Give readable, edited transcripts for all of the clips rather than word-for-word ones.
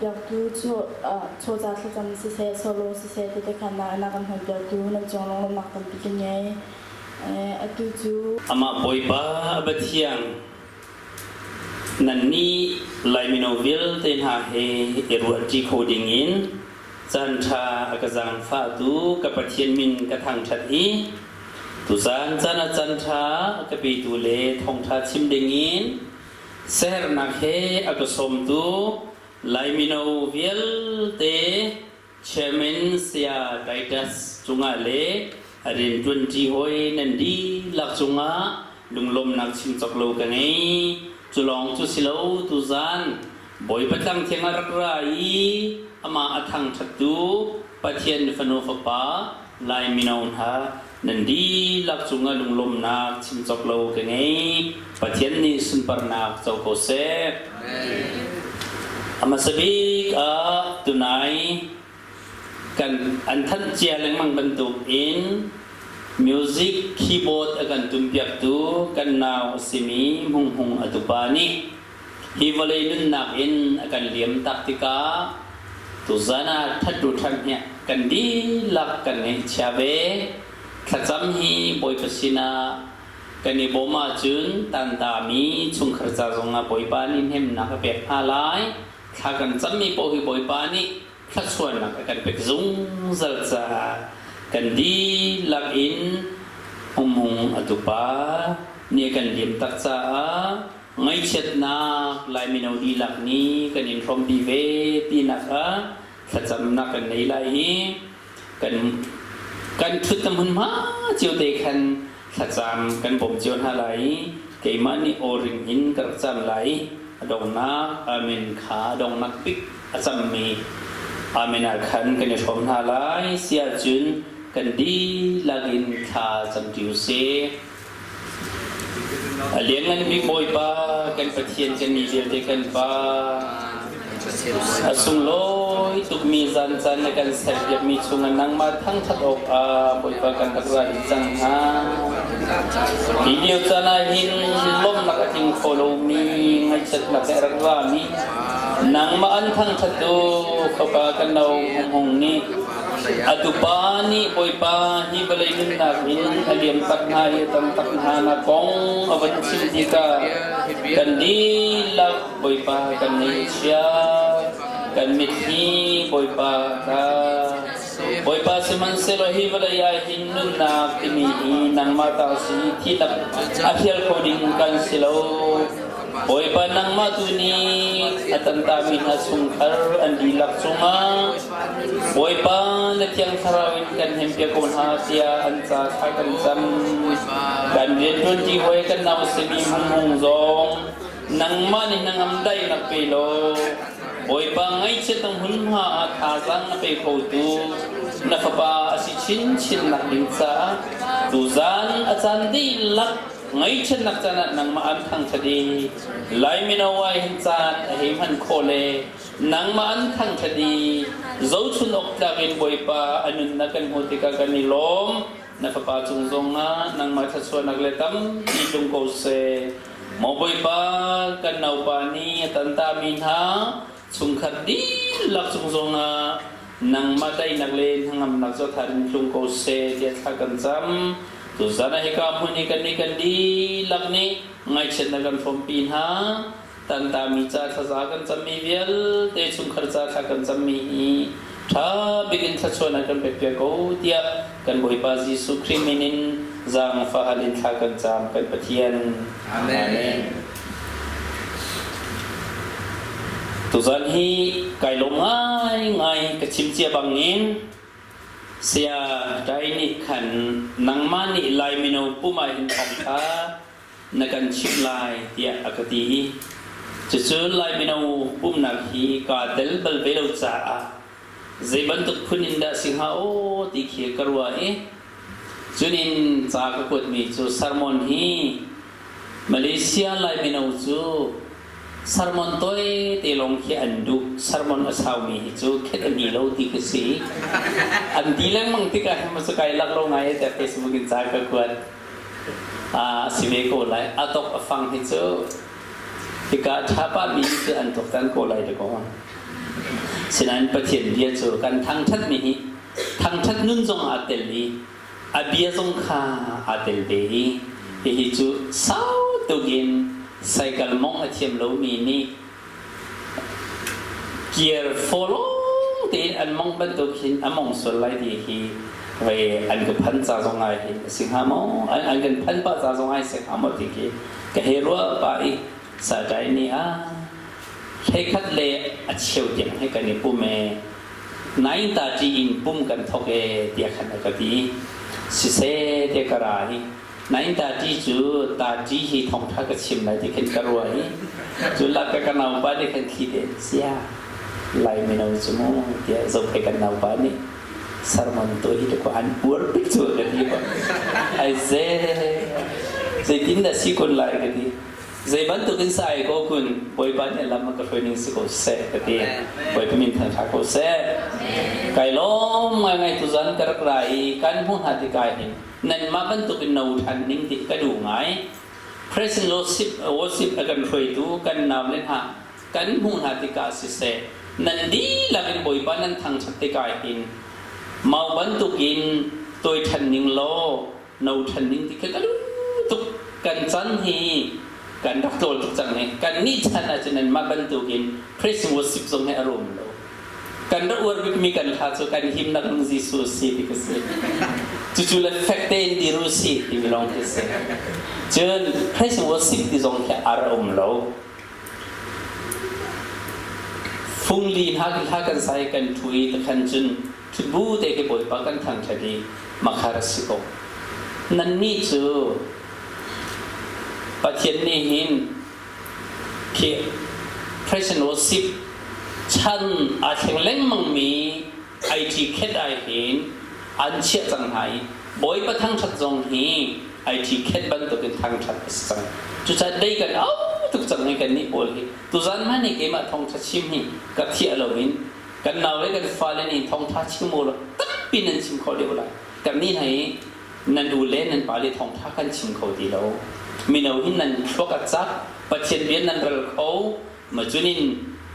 เดียวดูโชว์จากที่จำสิเซโซโล่สิเซที่ได้ขนาดนักคนเดียวดูนั่งจงลงนักกันปีกันยัยดูจูอามาบอยบ้าบัดเทียงนั่นนี่ไลมิโนวิลเต็นหาเฮเอรัวจีโคดิงินจันทราอากาจังฟาดูกับปะเทียนมินกระทังชัดอีตุซานจันทรากับปีตุเลทองทาชิมดิงินเซอร์นักเฮอากาสมดูไลมิโนวิลเตเชมินเซียไดดัสจุงาเลอรินจุนจีฮอยนันดีลักจุงาลุงลมนักชิมจอกโลกันไงจุลองจุสิโลตุซานบอยประจังเทียงรักไรอามาอัทังชัดดูปะเทียนฟนุฟปาไลมิโนฮานันดีลักจุงาลุงลมนักชิมจอกโลกันไงปะเทียนนี่สุนปรนักเจ้าโคเซอามาสบิกตุนายกันอันทันเจียเลงมังบรรทุกอินมิวสิกคีย์บอร์ดอากันตุมเปียกตูกันนาวสิมีมุงหงอตุปานีฮิวเลยนุนนักอินอากันเลียมตักติกาตุซานาทัดดูทันเนี่ยกันดีลักกันเนชาเวขัดจำฮีบอยปสินากันนิบมาจุนตันตามีชุงขรจาจงอาบอยปานิเห็มนักเปียกฮาไลข้ากันจำมีโปหิบอยปานีข้าชวนนักกันเป็กซุงซัลซากันดีลักอินหงอตุปาเนี่ยกันเลียมตักษาไงเช็ดนักลายมินเอาดีลักนี้กันอินพรอมดีเวตีนักขัดจำนักกันในลายกันชุดตำหุ่นมาเจียวเตคันขัดจำกันผมเจียวหาไหลเกมันนี่โอริงอินกระจำไหลดงนักอามินขาดงนักปิกอาจำมีอามินาขันกันชมหาไหลเสียจุนกันดีลักินขาจำดิวเซเลี้ยงกันมีบอยบ้ากันปะเทียนกันมีเดียวเด็กกันบ้าสุงลอยตุกมีจันกันเสพยับมีชุงนังมาทั้งทัดอกบอยบ้ากันตะวันจังฮาอีเดียวจะน่าหินล้มนักทิ้งโคโลมีไม่ชัดนักแต่รักว่ามีนังมาอันทั้งทัดดูเขาปากันเอาหงนี้อตุปานีบอยปาฮีบเลยนุนนักหินอเลียมตักหายตังตักหานักกองอวันชิลดิกากันดีลักบอยปากันนิชยากันมิธีบอยปาคาบอยปาสิมันเซโลฮีบเลยหินนุนนักที่มีนังมาตาสีที่ตักอาเพียลโคดิ้งกันเซโลบอยปานังมาตุนีอัตันตามินาสุงคาร์อันดีลักสุงาบอยปาเล็กยังคาราวินกันเห็นเปียกคนหาเสียอันซาขายกันจำกันเรียนจนที่หวยกันนาวสิมีมุงหงจงนังมานี่นังอัมได้นักเปโลบอยปาไงเช่นต้องหุ่นหาทาสังนักเปโคตูนักปาสิชินนักดินซาตุซานอาจารย์ดีลักไงเช่นนักจันนังมาอันทั้งคดีไลมินาวัยหินจานเฮมันโคเลนังมาอันทั้งคดีเจ้าชุนอกตาเป็นบอยปาอันนุนนักกันหัวติกากันนิลมนักปาจุงจงนะนังมาทัศวนักเลตัมอีจุงโกเซหมอบอยปากันนาวปานีตันตามินหาชุงคดีลักจุงจงนะนังมาได้นักเลนทั้งอำนักเจ้าทารินจุงโกเซเดียทักันจำตุสานะฮิกามุนีกันดีลักนี้ไงเช่นนักกันฟอมปีนหาตันตามีจ่าขจากันจำมีเวลเตชุมขจาขกันจำมีถ้าบิกินทัชวนักกันเปียกเอาเดียกันบอยปาจิสุครีมินินจางฟ้าฮัลินขกันจำกันปะเทียนอาเมนตุสานฮีไก่ลงง่ายกระชิมเจียบังเงินเสียได้นิขันนังมานิลายมิโนปุมาหินของข้านักันชิมลายเดียอากาตีจะเจอลายมิโนปุมนักฮีกาเดลเบลเบลจ่าเจ็บันตุกพุนินดาสิงหาโอติเขียกรัวจุนินจากกุดมีจูสารมอนฮีมาเลเซียลายมิโนจูสารมอนตัวเตลงเขียนดูสารมอนอาสาวมีจูแค่นี้เราติกสิอันดีแล้วมังติกะมาสกายลักลงไงแต่เฟซบุ๊กจากกุดสิเวโกไลอัตกฟังที่จูติกะชาปามีจูอันตกตันโกไลเด็กคน ฉะนั้นประเทศเดียจูกันทั้งชัดมีทั้งชัดนุ่นจงอาเตลีอาเบียจงคาอาเตลเบฮีที่จูสาวตุกินไซคัลมองอาเทียมโลมีนี่เกียร์ฟอลตีอันมองบันตุกินอันมองส่วนไรดีฮีเวอันกับพันจ่าจงไงสิงหามออันกันพันป้าจ่าจงไงสิงหามอที่กีก็เฮรัวไปสะใจนี่ให้คัดเล่อัดเชี่ยวเดียงให้กันนี่ปุ่มนายตาจีอินปุ่มกันทอกเดียขันก็ดีสิเสเดียกระไรนายตาจีจูตาจีฮีทองทักชิมไหนที่ขันกระรวยจูลักกันเอาบ้านที่ขันคิดเสียไล่ไม่เอาจมูกเดียจะไปกันเอาบ้านนี่สารมันตัวที่ก็อันปวดปิดตัวกันดีกว่าไอ้เจ้ตินดาสิคนไล่กันดีZeban tu kan sai ko kun boy ban ne lam ka training si ko se ka ti boy pimin than tha ko se kai lom ngai tu zan kar rai kan hu ha ti kai hin nan ma ban tu kin no than ning ti ka du ngai present worship akan throi tu kan nam len ha kan hu ha ti ka si se nan di la bin boy ban nan thang chat ti kai hin mau ban tu kin toi than ning lo no than ning ti ka du tu kan chan hiการรักตัวทุกจังเนี่ยการนิชันอาจจะนั้นมาบรรทุกินเพรสวสิบทรงให้อารมณ์เราการรักอวดมีการท้าทายการหิมนักลุงซีสูสีที่ก็เสียจู่ๆเลยแฟกเตนดีรู้สิที่มีลองที่เสียจนเพรสวสิบที่ทรงให้อารมณ์เราฟุ้งลีนหากันใส่กันทุยตะขันจนทุบบูเด็กบ่อยปากันทางคดีมาคาราสิโกนั่นนี่จู่ประเทศนี้หินที่พระเจ้าสิบชั้นอาเชงเล่งมังมีไอทีเคดไอหินอันเชี่ยจังไห้บ่อยประทังชัดจงหีไอทีเคดบันตุกันทางชัดสังจุดได้กันทุกจังให้กันนี่โอลิตุจันมันนี่เกี่ยมาทองชัดชิมหิกับที่อารวินกันนาวเลยกันฟ้าเลนี่ทองทัดชิมโมลตัดปีนันชิมเขาเดียวละกับนี่ให้นันดูเล่นนันปาลีทองทัดกันชิมเขาดีแล้วมีแนวหินนั้นพวกจักประเทศเวียดนามเรลเขามาจุนิน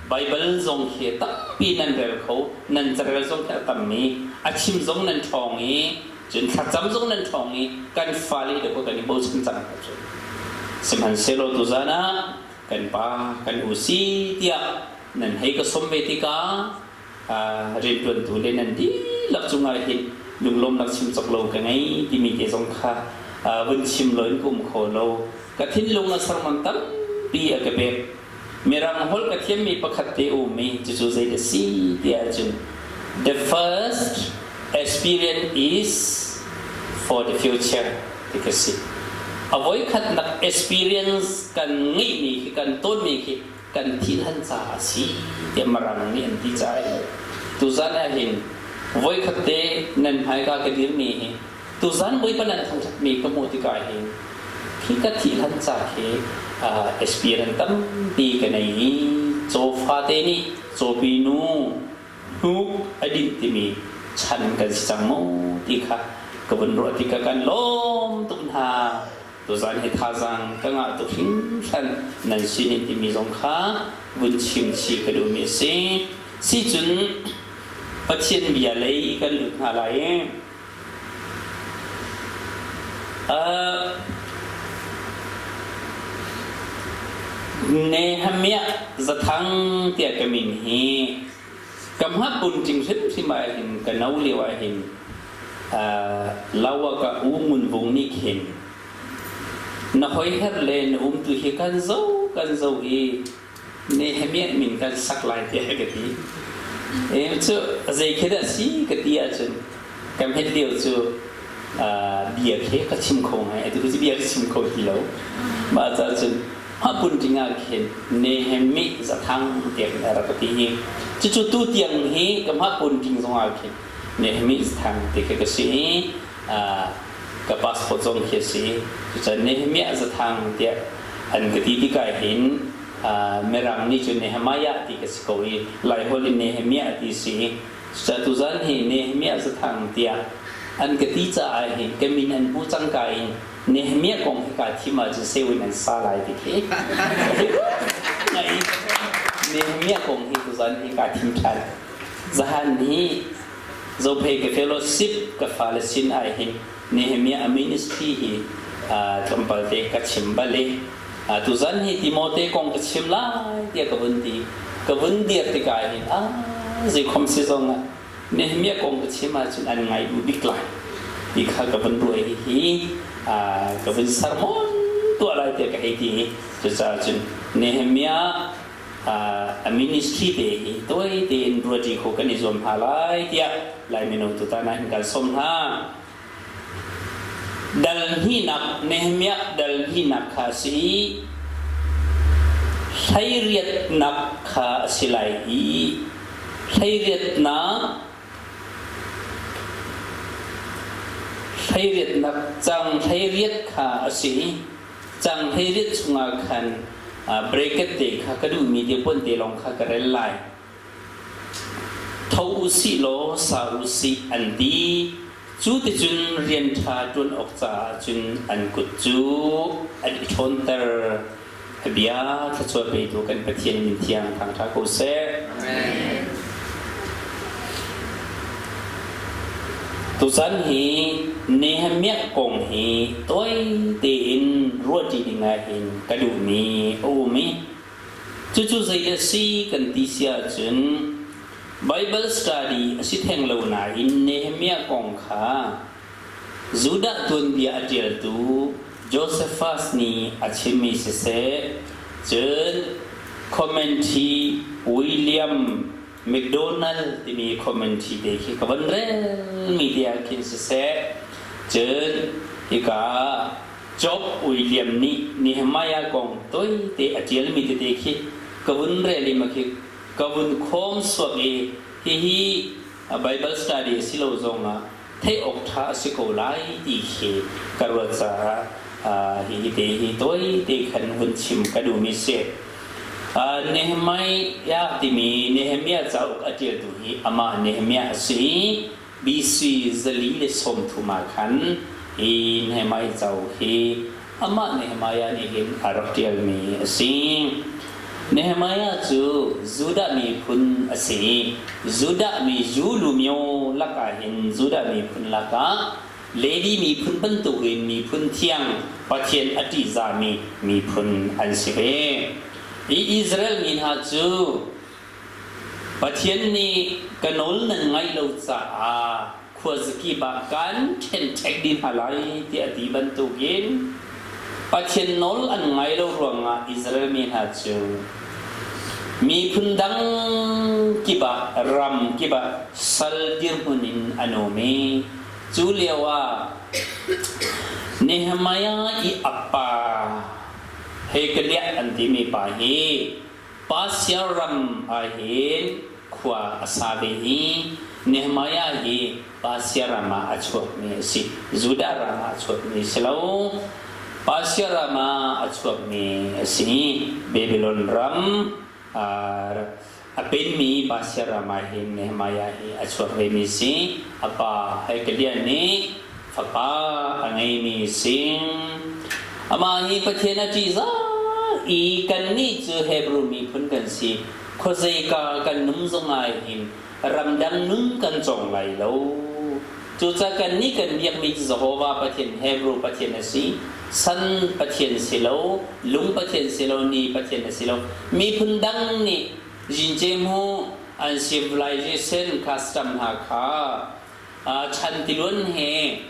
ไบเบิลทรงเขียนปีนั้นเรลเขานั้นจะเรลทรงแค่ตั้มนี้อาชิมทรงนั้นทองนี้จนขัดจำทรงนั้นทองนี้กันฟ้าลีเด็กพวกกันนี่บูชาจังกันจุสมันเซโลตุซานะกันป้ากันอุซีเดียนั้นให้ก็สมเวทิกาเรียนตัวตัวเล่นนั้นดีหลักจุงอะไรหินลุงลมหลักชิมจกโลกันไงที่มีเกศสงขาวันชิมเลยกุมโคโลกะทินลงอาสรมันตั้มปีอากาเบะมีรังฮอลกะทิมมีประคัตเตอุมีจะจูเซเดซีเดียจุน the first experience is for the future ที่ก็สิเอาไว้ขัดนัก experience กันงี้มีกันต้นมีกันที่ท่านจ่าสีเดี๋ยวมารังนี่อันที่ใจตุจานเห็นไว้ขัดเตนั่นหายกากระดิ่งมีตุจันไว้ปนันทางมีกมุติกายเองที่กติลันจากเหexperience ตั้มดีกันในโซฟาเตนี่โซปีนูฮุกอดีตที่มีฉันกันสังโมที่ค่ะกบฏรติกกันล้มตุนหาตุจันเหตุทาจังตั้งอาตุหิงฉันนั่นสินี่ที่มีสงขาบุญชิมชีกระดูมีสิจุนปัจเจนบิยาเลยกันหลุดอะไรเนหะเมียจะทั้งเตียกมินฮีกำฮับบุญจริงซึ่งสิมาเห็นกันเอาเลี้ยวเห็นลาวกับมุนวงนี้เห็นนักหอยเฮเลนตุเฮกันเจ้าอีเนหะเมียมินกันสักลายเตียกตีจู่ใจคิดสิกตีอาจารย์กำเฮเดียวจู่เบียร์เค้กชิมโคงไงไอ้ตัวที่เบียร์ชิมโคงที่เรามาจากจนฮับปุ่นจริงอ่ะเห็นเนหะมิจะทั้งเตียงอะไรก็ตีจู่ตู้เตียงฮีกับฮับปุ่นจริงสองอ่ะเห็นเนหะมิจะทั้งเตียงก็สิกับพาสปอร์ตส่งเขียนสิจู่เนหะมิจะทั้งเตียงอันก็ตีที่ก็เห็นเมื่อรังนี้จู่เนหะมายะที่ก็สิโกยไล่หัวลินเนหะมิที่สิจู่ตุจันเห็นเนหะมิจะทั้งเตียงอันกติจ่าเห็นก็มีนันผู้จังกายเนหะเมียกองที่การที่มาจะเซวินันซาลายที่ไง Nehemia kong hi tu zan hi ka tim than zahan hi zo pe ke fellowship ka falasin ai hin Nehemia a ministry hi tompal te ka chimbale tu zan hi Timote kong ka chimla dia ka bun dia te ka hin zai khom si zong Nehemia kong ka chima chun an ngai bu big lai di kha ka bun ruai hi ka bun sermon tu alai te ka hi ti tu sa chun Nehemia a ministry te hi toi te in ruati ko kan izom halai tia lai menu tu ta na kal som ha dal hinak Nehemia dal hinak kha si hairiat nak kha silai hi hairiat nak chang hairiat kha si chang hairiat chunga khan bracket te kha kadu mi de pon te long kha karel lai thau si lo sa si an di chu te chun rian tha tun ok cha chun an kut chu an thon ter bia tha chwa pe tu kan pathian min thiang thang tha ko se amen tu san hi Nehemia kong hi toi te in ruati dinga hin kadu mi o mi chu zai da si kan ti sia chun Bible study si theng lo na in Nehemia kong kha Juda tun dia atil tu Josephus ni achimi se chun commentary William McDonald ti mi commentary de ki kaban re media kin se chun ika Job William ni Nehemia kong toi te atil mi te ki kabun re li ma ki kabun khom swak e hi Bible study silo zonga thei ok tha siko lai ti khi karwa cha hi te hi toi te khan hun chim kadu mi se Nehemia ti mi Nehemia chau atil tu hi ama Nehemia si BC zali le som thu ma khan hi Nehemia chau hi ama Nehemia ni hin araktial mi si Nehemia chu Juda mi phun asi Juda mi julu myo laka hin Juda mi phun laka lady mi phun ban tu rin mi phun thiang pathian ati za mi phun an sibe Israel min ha chu pathian ni kanol nan ngai lo cha khwazki ba kan then thek din halai ti ati ban tu gin pathian nol an ngai lo ruanga Israel min ha chu mi phundang kiba ram kiba saldir hunin anome chulewa Nehemia I appa heklia antimi pahi pasyaram ahin khwa asabehi Nehemia hi pasyarama achok ni si Juda rama achok ni selo pasyarama achok ni si Babylon ram apen mi pasyarama hin Nehemia hi achok mi si apa heklia ni fapa angai mi sing ama hi pathena chi za I kan ni chu Hebrew mi phun kan si khozai ka kan num zongai hin ramdang nung kan chong lai lo chu cha kan ni kan biak mi Jehovah pathen Hebrew pathen si san pathen si lo lung pathen si lo ni pathen si lo mi phun dang ni jin jem ho an civilization custom ha kha chan tilun he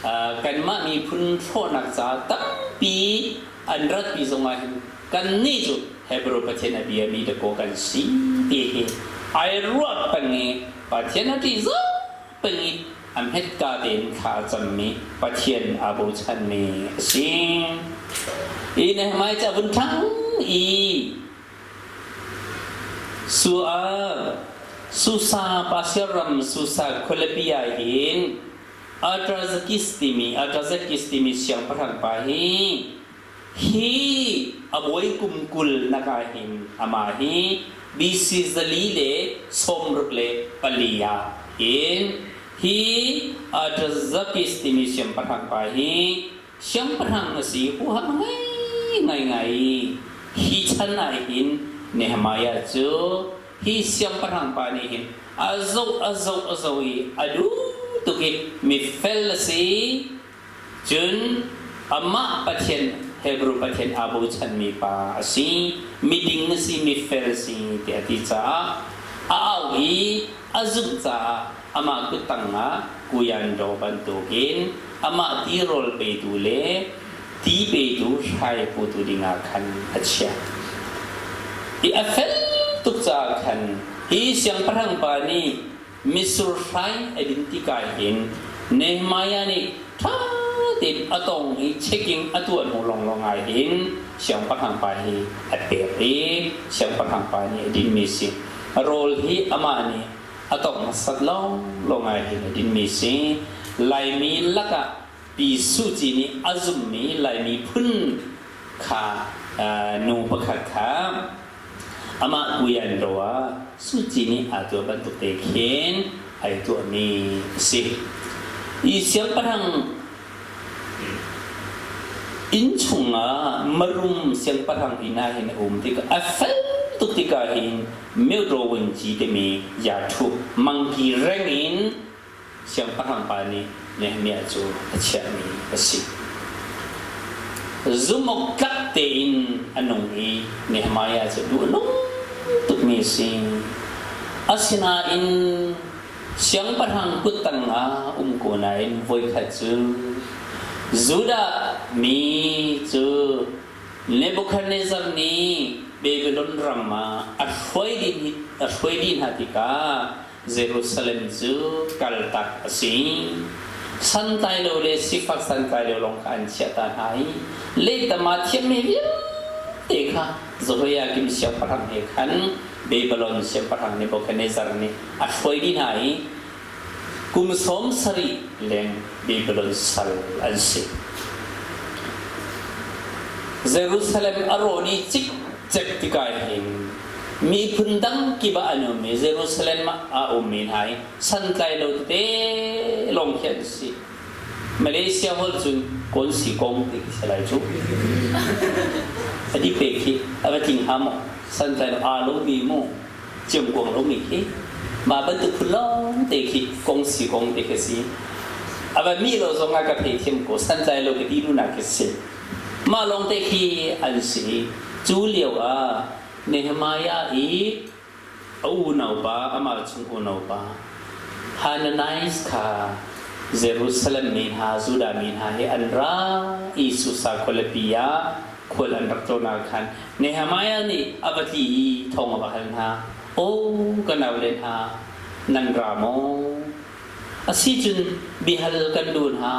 kan ma mi phun tho nak cha tak pi an rat pi zongai hin kan ni chu Hebrew pathen abia mi de ko kan si ti he ai ruat pangi pathen ti zo pangi am het ka den kha cham mi pathen abu chan mi sing I ne mai cha bun thang I susa pasyaram susa kolapia hin atrazakistimi siyang parang pahi hi aboy kumkul nakahin amahi bisi zalile somrukle paliya in hi atrazakistimi siyang parang pahi siyang parang nasi huhang ngai hi chanay hin เนหมายาจูฮิเสียงพลังปานีหินอาโซอีอดูตุกิมิเฟลซีจุนอามาปัจเจนเฮบรูปัจเจนอาบูชันมีปาสีมิดิงสีมิเฟลซีเตียติจ้าอาวีอาซุจ้าอามากุตังมากุยันโดบันตุกินอามาตีโรลเปดูเลตีเปดูใช้ปูตุดิงาคันอัจฉริยะอีอัฟเฟลตุกจ้าคันฮีเสียงพลังปานีมิสุรชัยอดินติกาหินเนหมายานีท่าติดอตงฮีเช็กิงอตัวหนูลงไอหินเสียงพลังปานีอัดเปรีเสียงพลังปานีอดินมิสิโรลฮีอามานีอตงสัตลงไอหินอดินมิสิไลมีลักะปีสุจีนีอาซุมมีไลมีพุ่นขานูปะขัดขาอามากุยันรัวสุจีนีอาตัวบันตุเตเคนไอตัวนี้สิอีเสียงพลังอินชุงมารุมเสียงพลังอินาเห็นติกาเฟลตุติกาเห็นเมื่อโรวันจีเดมียาทุมังกีเร่งอินเสียงพลังปานีเนี่ยมีอาจูเชียมีสิซุมกัดเตอินอันนงอีเนี่ยมายาจูดูนุ่งตุมีสิอาศินาอินเสียงพลังกุตังโกนาอินไว้ขัดจูจูดามีจูเนบุคเนซัรนีเบบิลอนรามาอัชไวดินฮัติกาเยรูซาเล็มจูกัลตักสิสันไตโลเลสิฟักสันไตโลลงกันเชียตาไฮเลตมาเทียมเมวิลเตค่ะจูฮยากิมเชียพลังเอขันเบบิลอนเชียพลังเนบุคเนซัรนีอัชไวดินไฮกุมสมสรีเลงเบบิลอนสัลอันสิเยรูซาเล็มอารอนีจิกเจ็บติกาหินมีพุ่นดังกิบานุมีเยรูซาเล็มมีนายสันไตโลเตลงเขียนสิมาเลเซียฮอลจุนคนสิกงติสลายจุอดีเปกีอาไปทิ้งหามสันไตโลอาโลมีโมจิมกงโลมีกีมาบันตุคุลองเตกีกงสิกงติกสิอาไปมีโลซงอากาเพคิมโกสันไตโลกดีรุนักสิมาลงเตกีอันสิจูเลียวเนหมายาอีอูนาวบาอามาชุงอูนาวบาฮานาไนส์ค่ะเยรูซาเล็มมีนหาจูดามีนหาเฮอันราอิสุสาโคลปียาโคลันรักโจนาคันเนหมายานี่อาบัติทองอบาฮันหาโอ้กันเอาเลนหานันรามออาศิจุนบิฮัลกันดูนหา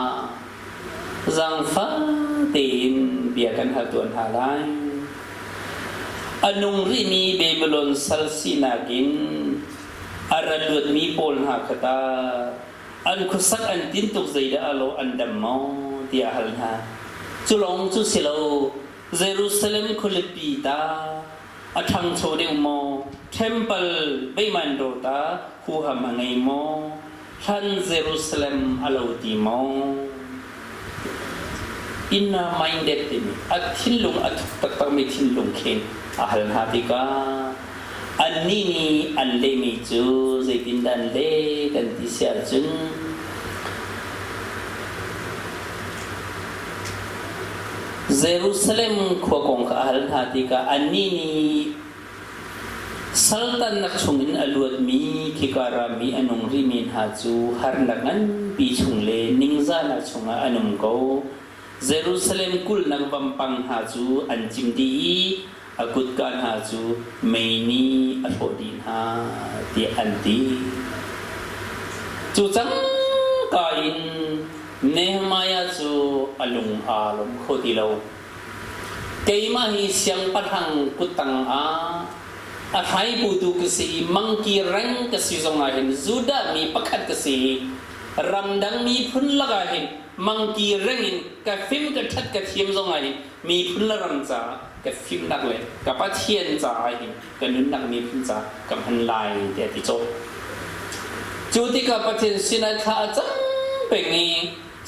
จังฟ้าตีนเบียกันหาตัวหาไลอันนุ่งรีมีเบบิลอนซัลซีนากินอารัลวดมีโพลหักตาอันคุสักอันตินตุกใจดาโลอันดัมมอที่อาฮัลฮาจุลองจุสิโลเยรูซาเล็มคุลปีตาอัทังโชเดอุโมเทมเพิลเบมันโดตาคูฮามังไงโมทันเยรูซาเล็มอาโลติโมอินนาไม่เด็ดติมีอัดทิ้งลงอัดตักตักไม่ทิ้งลงเข็นอาหารหาติกาอันนี้อันเลมิจูเจตินดันเลกันที่เสียจึงเยรูซาเล็มขวากงอาหารหาติกาอันนี้สัลตันนักชงอินอลวดมีคิการามีอนุริมินหาจูฮาร์นักนั้นปีชงเลนิงซานักชงอนุมโกเยรูซาเล็มกุลนักบัมปังหาจูอันจิมดีอากุดการหาจูไม่นีอัลโฮดินหาที่อันดีจูจังกาอินเนหมายาจูอลุงอาลมโคติโลเกยมาฮิเสียงปัทังกุตังอาไทยบูดูกสีมังกีเร่งกสีทรงอาหินจูดามีปักขัดกสีรำดังมีพุ่นละกาหินมังกีเร่งอินกับฟิมกับทัดกับเทียมทรงอาหินมีพุ่นละรำจ้ากับฟิมนักเลยกับป้าเทียนจ้าอาหินกับนุ่นนักมีพุ่นจ้ากับฮันไลเดียติโจจูติกับป้าเทียนสินาท่าจังเป็นงี้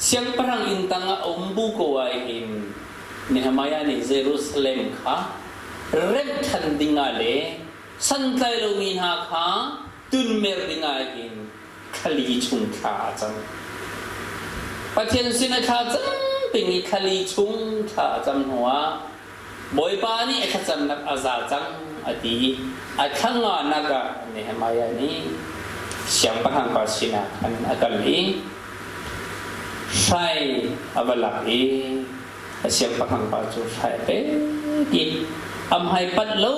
เสียงพลังอินตังอมบุกวาหินเนหมายาในเยรูซาเล็มค่ะ เริ่มทันดิ่งอะไรสันใจเรามีหาขาตุนเมรดิ่งอะไรขลีชุงขาจังประเทศสินขาจังเป็นขลีชุงขาจังหัวบ่อยปานี่ขจังนักอาซาจังอดีทั้งงานนักเนี่ยมายานี่เสียงประหังภาษินะอันกันนี้ใช่อาบลักเอเสียงประหังภาษุใช่เป๊ะกินให้ปัดลู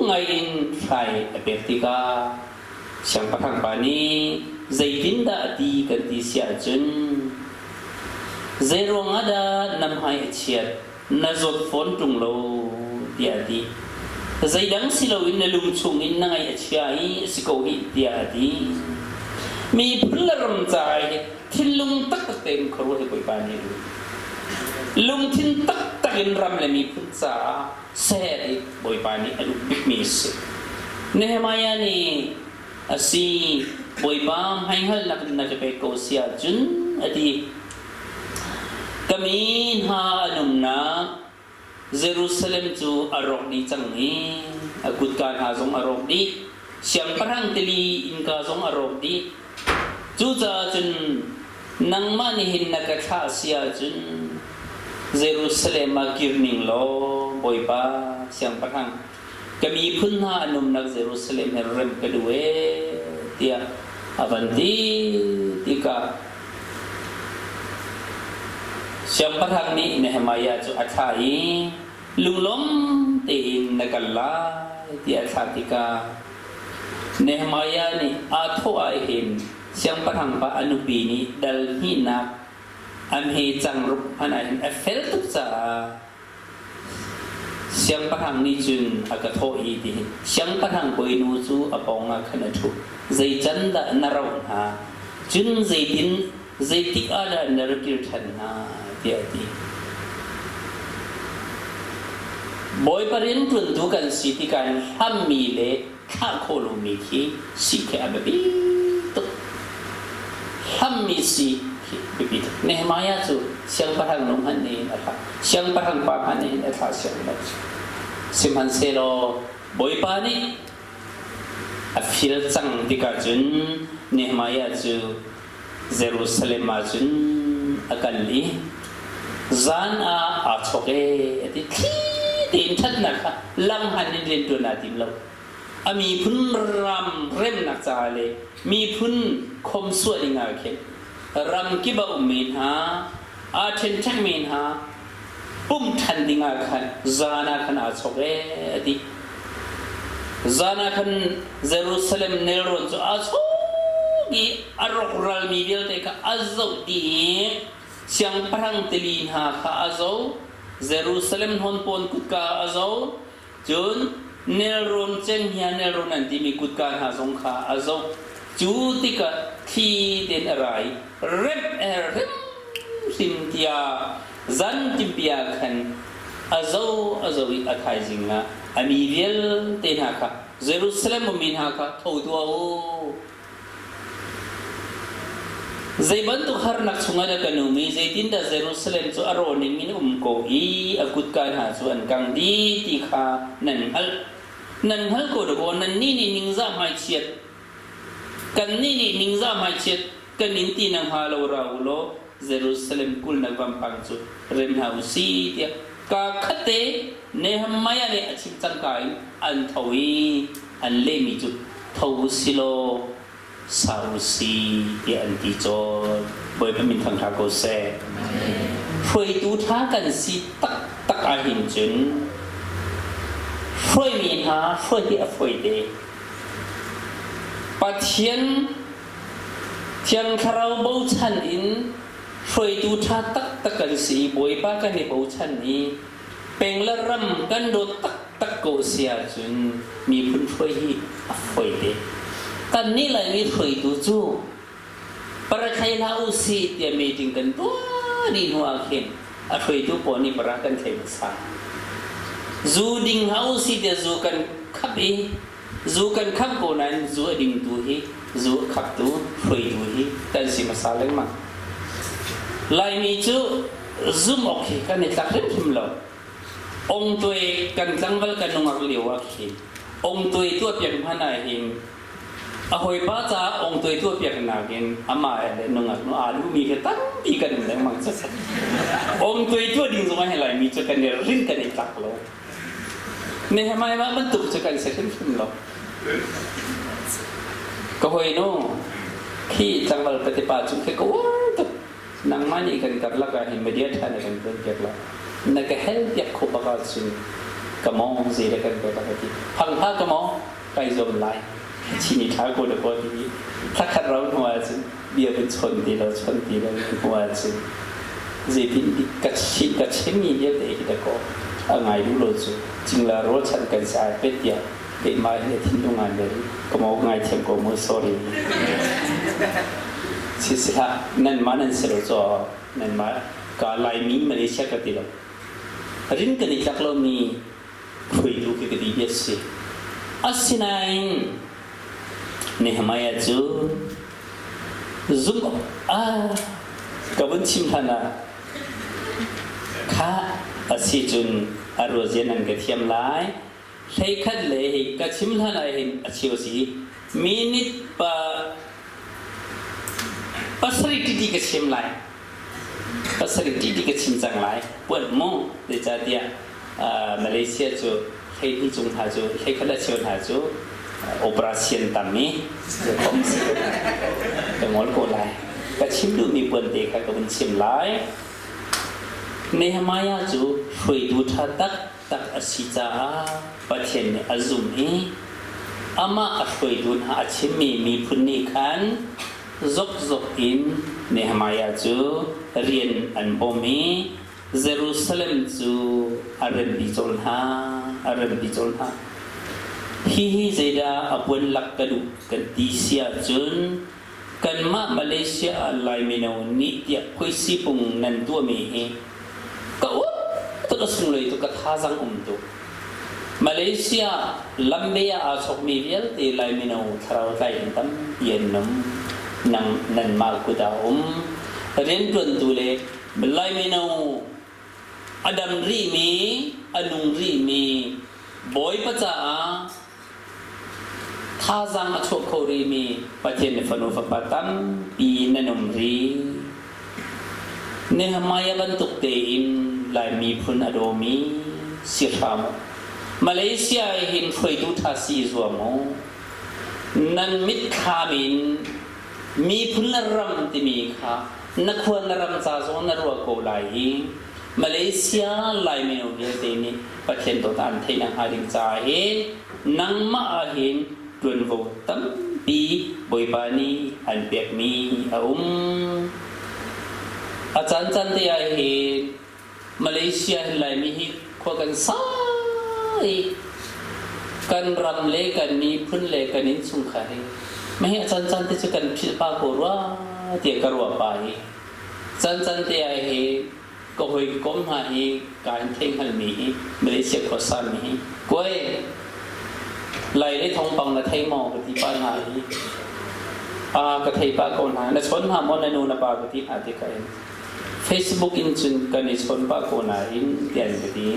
ไงอินใช่เป๊ะติกาเสียงประหังภานี้ใจดินดาดีกันที่เสียจนใจรวงอาดานำให้เชียดน่าจดฝนตรงโลดีอดีใจดังสิเราอินลุมชงอินนั่งไอเชียสกอฮิดีอดีมีพลรำใจที่ลุงตักเต็มครัวให้ไปปานีดูลุงทิ้งตักตักอินรำเลยมีพุทธาเสด็จไปปานีอลุบิมิสเนหมายานีสิไปปามให้ฮัลนักนักไปโกเซียจุนอดีกมีหานุมนาเยรูซาเล็มจูอารมณ์ดีจังนี้กุดการหาสงอารมณ์ดีเสียงพลังตลีอินกาสงอารมณ์ดีจูจ่าจุนนังมันหินนักข่าเสียจุนเยรูซาเล็มมากิรนิงโลบอยป้าเสียงพลังก็มีพุ่นหานุมนักเยรูซาเล็มเฮเรมกดูเอเตียอวันดีติกาเสียงพระทักนี้เนหมายาจุอัฐาอีลุงล้มตีนนักลาที่อัฐาติกาเนหมายานี่อาโทอาเห็นเสียงพระทังปะอนุปีนี้ดัลฮีนักอันเฮจังรุปอันไหนเอฟเฟลตุจ่าเสียงพระทังนี้จุนอากาโทอีดีเสียงพระทังปุยนูจูอปองอาขณะทุใจจันดานาราวนาจุนใจดินใจติกอาลานารกิรทันนาjadi boy parin tun tu kan siti kan hamile kha kholu ki sikhe ababi to hammi si bibi nehmaya chu siang parang nong han ni atha siang parang pa han ni atha siang la simhan selo boy pa ni afil chang dika jun nehmaya chu jerusalem ma jun akalli zan a choke ti tin that na kha lam han ni len tu na tim lo ami phun ram rem na cha le mi phun khom suwa dinga khe ram ki ba umin ha a then thak min ha pum than dinga khan zana khan a choke ti zana khan jerusalem neron chu a choki arok ral mi bil te ka azau ti siang parang telin ha kha azau Jerusalem hon pon kutka azau jun nelron cheng hian nelron an ti mi kutka ha song kha azau chu tika thi den arai rep rep sim tia zan timpia khan azau azawi athai jinga ami riel te na kha Jerusalem min ha kha thau tu au Zaiban tu har nak sunga da kanumi zaitin da Jerusalem chu aronin min ko I akut kan ha chu an kang di ti kha nan hal ko do nan ni ni ningza mai chiat kan ni ni ningza mai chiat kan nin ti nang ha lo ra lo Jerusalem kul na bam pang chu rem ha usi ti ka khate ne hamaya ne achim chang kai an thawi an le mi chu thau silo sausi di anti chon boy pamin thang tha ko se phoi tu tha kan si tak tak a hin chun phoi mi ha phoi ti a phoi de pathian thiang kharau bo chan in phoi tu tha tak tak kan si boy pa kan ni bo chan ni peng la ram kan do tak tak ko sia chun mi phun phoi hi a phoi de kan ni lai mi phoi tu chu para khai la usi ti meeting kan to ni hua khen a phoi tu po ni para kan thai sa zu ding hausi te zu kan khap e zu kan khap ko nan zu ding tu hi zu khap tu phoi tu hi kan si masala ma lai mi chu zum ok kan ni tak rem him lo องตัวกันจังวัลกันนงักเลียวว่าหินองตัวเปียกพันอะไรหินอหอยป้าจ้าองตัวเปียกนากินอามาเล่นนงักนอาลูมีกันตั้งปีกันเลยมั้งจะสักองตัวดิ่งส่งมาให้ไหลมีจะกันเดรินกันในจักรโลเนี่ยทำไมว่ามันตุกจะกันเสร็จขึ้นหรอก็หอยโน่ขี้จังวัลปฏิปัติจุดแค่ก็ว่าตุกนางมันอีกันกับลักการเห็นไม่ได้ท่านกันเป็นเปียกละนักเฮลเปียกขบกันจุดกระมองสิได้กันแบบนี้พังผ้ากระมองไปจมไหลชีนิท้ากูเด็กพอดีถ้าขัดเราหัวจุดเบียเป็นชนตีเราหัวจุดเจ็บที่กัดชิมีเดียดเอกแต่ก็ไงรู้รู้จุดจริงแล้วรถฉันกันสายเป็ดเดียเป็นไม้เนี่ยทิ้งตรงงานเลยก็มองไงเทียมก็มือ sorry สิสิฮะนั่นมานั่นเสร็จแล้วนั่นมาการไล่มีมาเลเซียกันตีเรารินกันอีกจากเรามีคุยดูกี่ดีเยอะสิอาศินัยเนี่ยมาอยากจูซุ่มกับวันชิมทานะข้าอาศิจุนอารมณ์เย็นนั่งกับเทียมไล่ใช้ขัดเลยกับชิมทานะเห็นอาชีวสิมินิตปัสริติกับชิมไล่pasal itu dikecincang lai, buat mo jadi Malaysia tu, hari ni jung haju, hari kada cion haju, operasi tami, komisi, tengok ko lai, kecim tu mi buat dek kalau mencim lai, nehmaya tu, hui tu tak asija, patien azum ni, ama hui tu acim mi punikan, zok in nehmaya tu. Rian an bomi Jerusalem tu aran bijol ha hi zeda apun lakkadu kan tisia jun kan ma Malaysia lai minau ni tia koisi pung nan tua me he ka to sung lei to ka thajang tu Malaysia lambeya asok mi rial te lai minau tharau tai tam yen nam nan mal ku daเรียนตัวตัวเลยเมื่อไรไม่เอาอดัมรีมีอนุรีมีบอยปัจจาท่าจังอโชคเขารีมีประเทศในฝันฝันปัตตัมปีนันนุมรีเนี่ยมายาบันตุกเตอินลายมีพุนอโดมีสิรามมาเลเซียเห็นไฟดูท่าซีซัวโมนันมิดขามินมีพุนรำที่มีขานักควรนรำซาโซนรัวโกไลมาเลเซียไลเมนูเดียเตนี่ประเทศตัวตันเทนังหาดิงใจนังมาเห็นดวนโวตั้มปีบอยบานีอันเปียกมีอาจารย์จันทร์เห็นมาเลเซียไลมีฮิขวกันสายกันรำเล่กันมีพื้นเล่กันนิสุงขายไม่ให้อาจารย์จันทร์ที่จะกันพิพากรว่าเกี่ยวกับรัวไปจันเตียเฮก็หอยก้มหาเฮการเท่งหันมีมาเลเซียขอสันมีก้อยไหลได้ทองปังละไทยมอกที่ป้าหายกระไทยป้าโกนหาในชนหามอนในนูนปากที่หาที่ใคร Facebook อินจุนกันในชนป้าโกนหาอินเดียนกที่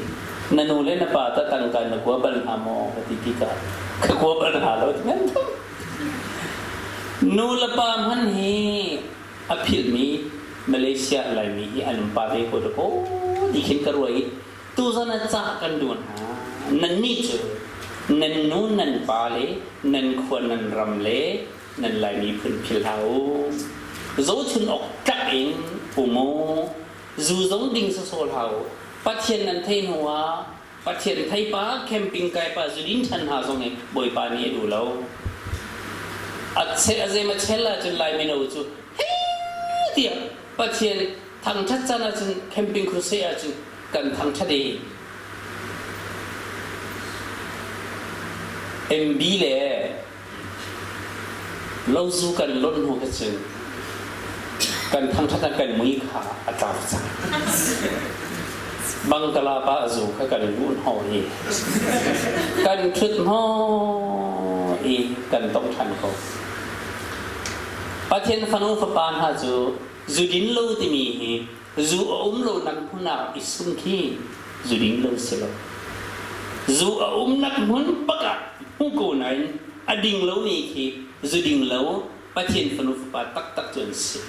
นันูเล่นป้าตะตังกันนักวัวบัลหามอกที่ที่กันขวัวบัลหาเราที่นั่นนูลปามหันเฮอภิลมีมาเลเซียไลมีอันปาเวโคดโกดิขินกรวยตูซานะจักกันดูนะนันนี่จูนันนูนันปาเลนันควรนันรำเลนันไลมีพื้นพิลาวโจชุนออกจักเองปูโมจูจงดิ่งโซลาวปัจเจนันเทนหัวปัจเจนไทยป้าแคมปิ้งไก่ป้าจูดิ่งชันหาจงเองบอยปานีดูแล้วอาเซอาเซมาเชลล่าจนไลเมนูจูเฮ้ยเดี๋ยวปัจเจียนทางชัดจานจนแคมปิ้งครูเซียจนกันทางชัดดีMB เลยเราสู้กันล้นหัวกระจึงกันทางชัดกันมือขาอาจารย์จังบังกลาป้าจูเขากันรุ่นห่อเอกันชุดห่อเอกันต้องทันเขาประเทศฟันอุฟปานฮะจูดินโลติมีจูอุ้มโลนันพุนาอิสุนคี zuding lo selo zu nak mun baka ko nai ading lo ni ki zuding lo patien fanu pa tak chun si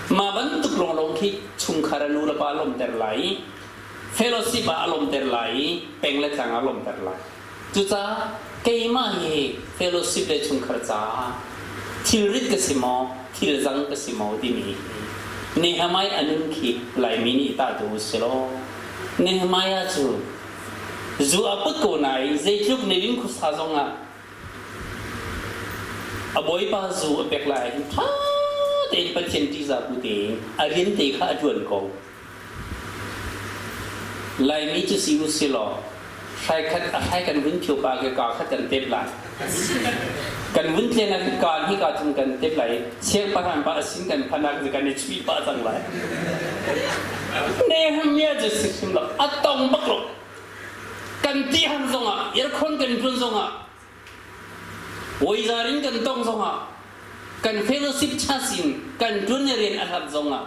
ma ban tuk long ki chung kharanu la pa lom ter lai fellowship ba alom ter lai peng la chang alom ter lai chu cha ke ma ye fellowship le chung khar cha thil rit ka simo thil jang ka simo di mi Nehemai anun ki lai mini ta tu selo Nehemai chu zu aput ko nai zeitluk nevin khu sa zonga aboi pa zu apek lai tha te patien ti za pu te arian te kha aduan ko lai mi chu siu selo sai kan vun thiu pa ke ka kha kan tep laiกันวุ่นเทียนการที่การทำกันเต็มไหลเชี่ยงประหารประสิงกันพนักกันในชีวิตป้าจังไรเนี่ยเมียจะสิชิมละอัตตองบักลกกันที่หันทรงอ่ะยัดคนกันพุ่นทรงอ่ะวิจารินกันต้องทรงอ่ะกันเฟลสิบชาสินกันจุนเรียนอัตทรงอ่ะ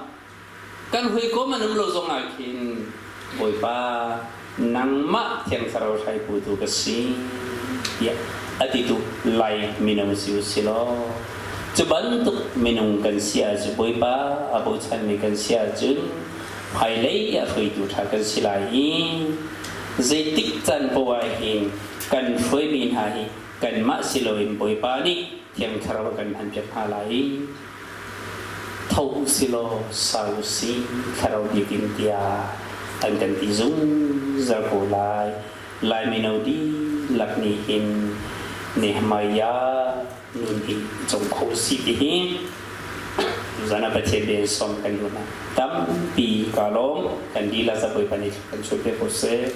กันหุยโกมันนุ่มโลทรงอ่ะกินบ่อยป้านังมะเทียงสารวัตรไทยพูดกันสิยะatitu lai minum siu silo cebantuk minum kan sia jeboi pa abo chan mi kan sia jun hai lei ya khoi tu tha kan silai zaitik chan powai hin kan phoi min ha hi kan ma siloin boi pa ni thiam kharaw kan han pet ha lai thau silo sau si kharaw di tin tia an kan ti zung za ko lai minau di lakni hin Nehemia nundi trong khổ sĩ hi zana bache ben som kan yuna tam pi kalom kan dila sa boy pani kan chope pose